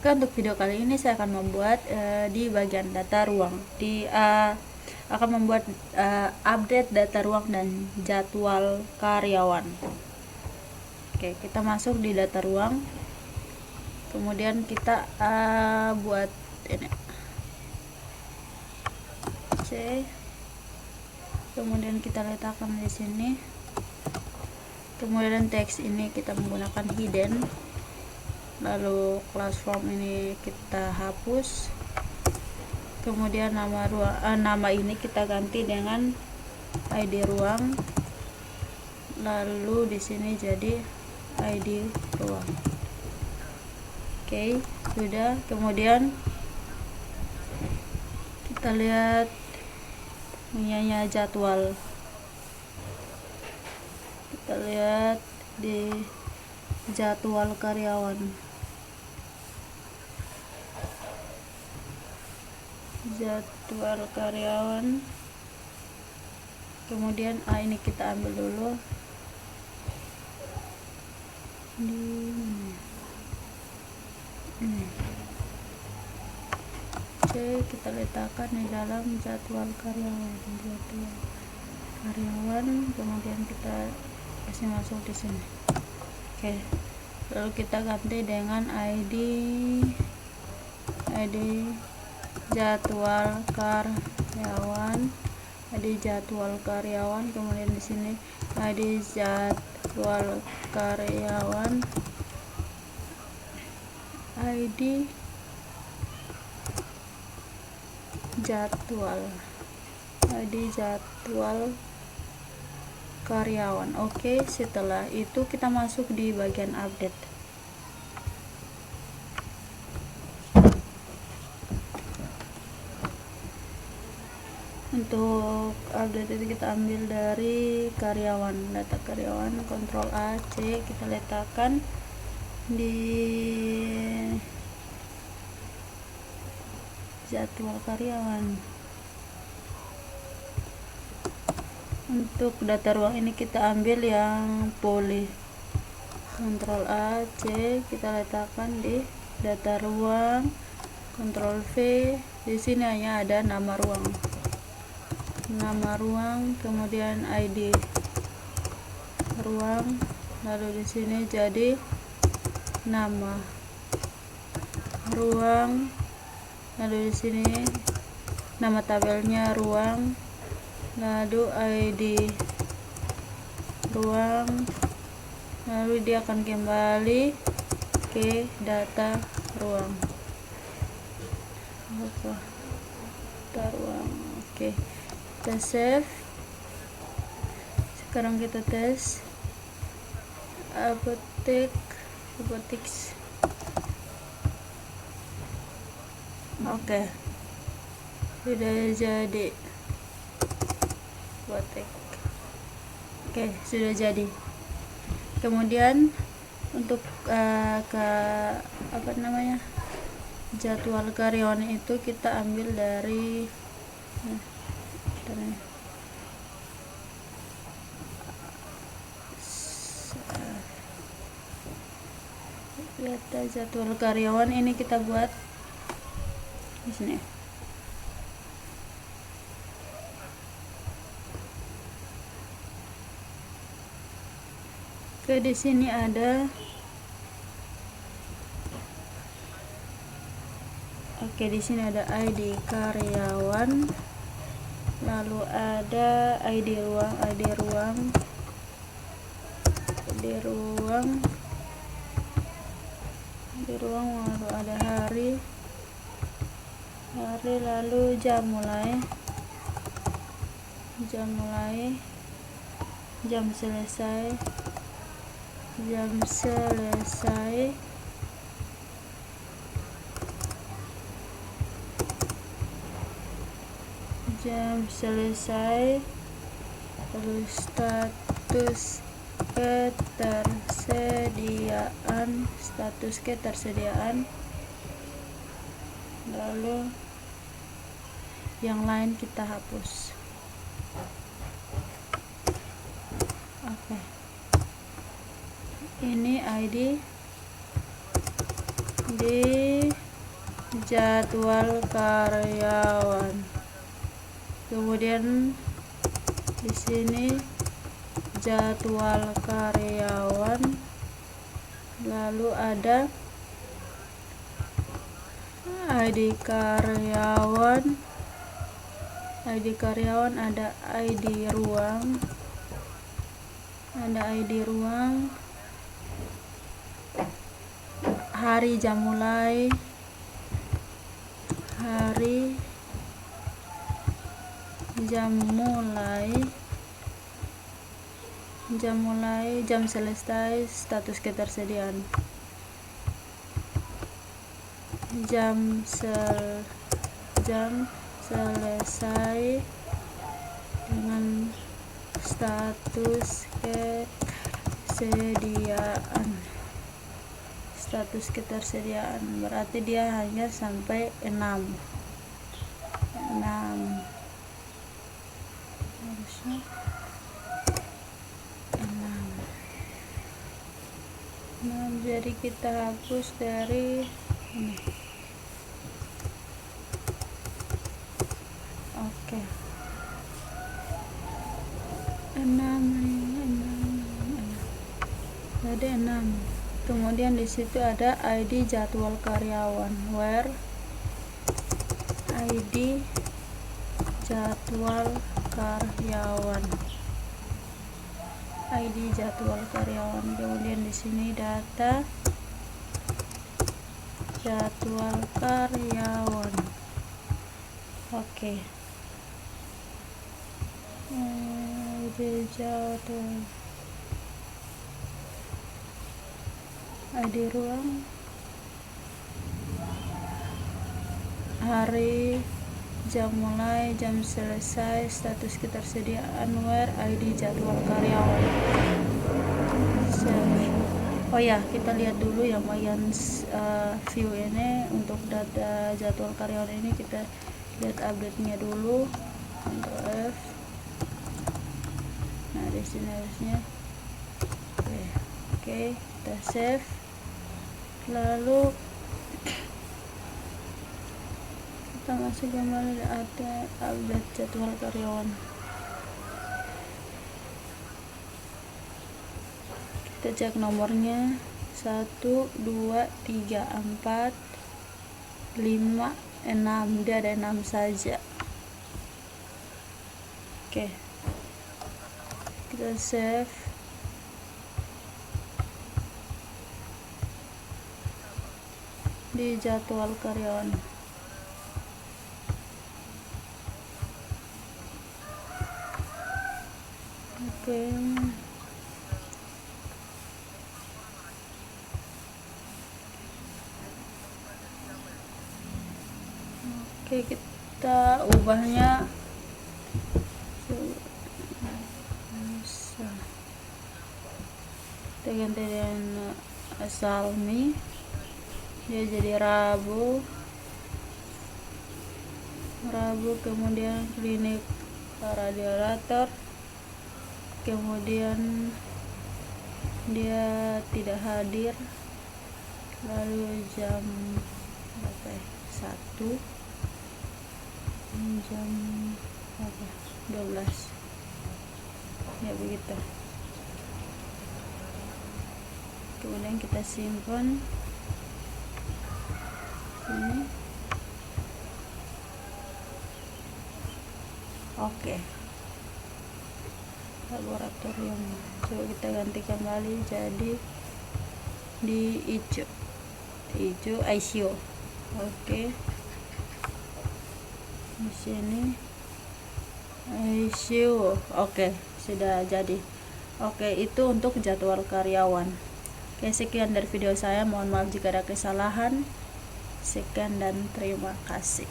Oke, untuk video kali ini saya akan membuat di bagian data ruang, akan membuat update data ruang dan jadwal karyawan. Oke, kita masuk di data ruang, kemudian kita buat ini C, kemudian kita letakkan di sini, kemudian teks ini kita menggunakan hidden, lalu class form ini kita hapus, kemudian nama ini kita ganti dengan ID ruang, lalu di sini jadi ID ruang. Oke, sudah. Kemudian kita lihat punyanya jadwal, kita lihat di jadwal karyawan, kemudian ini kita ambil dulu Oke, kita letakkan di dalam jadwal karyawan, kemudian kita kasih masuk di sini. Oke, lalu kita ganti dengan ID jadwal karyawan, kemudian di sini ID jadwal karyawan, ID jadwal karyawan. Oke, setelah itu kita masuk di bagian update. Untuk update itu kita ambil dari karyawan, data karyawan, Ctrl A C, kita letakkan di jadwal karyawan. Untuk data ruang ini kita ambil yang poli, Ctrl A C, kita letakkan di data ruang, Ctrl V. Di sini hanya ada nama ruang, kemudian ID ruang, lalu di sini jadi nama ruang, lalu di sini nama tabelnya ruang, lalu ID ruang, lalu dia akan kembali ke data ruang. Oke, kita save. Sekarang kita tes robotics. Oke, sudah jadi robotik. Oke, sudah jadi. Kemudian untuk jadwal karyawan itu kita ambil dari data jadwal karyawan ini kita buat di sini. Oke, di sini ada ID karyawan, lalu ada ID ruang, lalu ada hari, lalu jam mulai, jam selesai, lalu status ketersediaan, lalu yang lain kita hapus. Oke, ini ID di jadwal karyawan. Kemudian di sini jadwal karyawan, lalu ada ID karyawan. ID karyawan ada ID ruang, hari jam mulai, jam selesai, status ketersediaan, jam selesai dengan status ketersediaan, berarti dia hanya sampai 6 harusnya 6, jadi kita hapus dari ini. Oke. 6. Jadi 6. Kemudian di situ ada ID jadwal karyawan, where ID jadwal karyawan, kemudian di sini data jadwal karyawan. Oke. ID ruang, hari, jam mulai, jam selesai, status ketersediaan, where ID jadwal karyawan. Oh ya, kita lihat dulu yang bagian view ini. Untuk data jadwal karyawan ini kita lihat update-nya dulu. Ctrl F. Nah, di sini harusnya oke, kita save. Lalu kita masuk kembali di update jadwal karyawan. Kita cek nomornya 1, 2, 3, 4, 5, 6. Dia ada 6 saja. Oke, kita save. Di jadwal karyawan. Oke. Oke, kita ubahnya kita ganti dengan Salmi, dia jadi Rabu, kemudian klinik radiator, kemudian dia tidak hadir, lalu jam 1, jam 12, ya begitu. Kemudian kita simpan ini. Oke, laboratorium. Coba kita ganti kembali jadi di hijau ICU. Oke, di sini ICU. Oke, sudah jadi. Oke, itu untuk jadwal karyawan. Oke, sekian dari video saya. Mohon maaf jika ada kesalahan. Sekian dan terima kasih.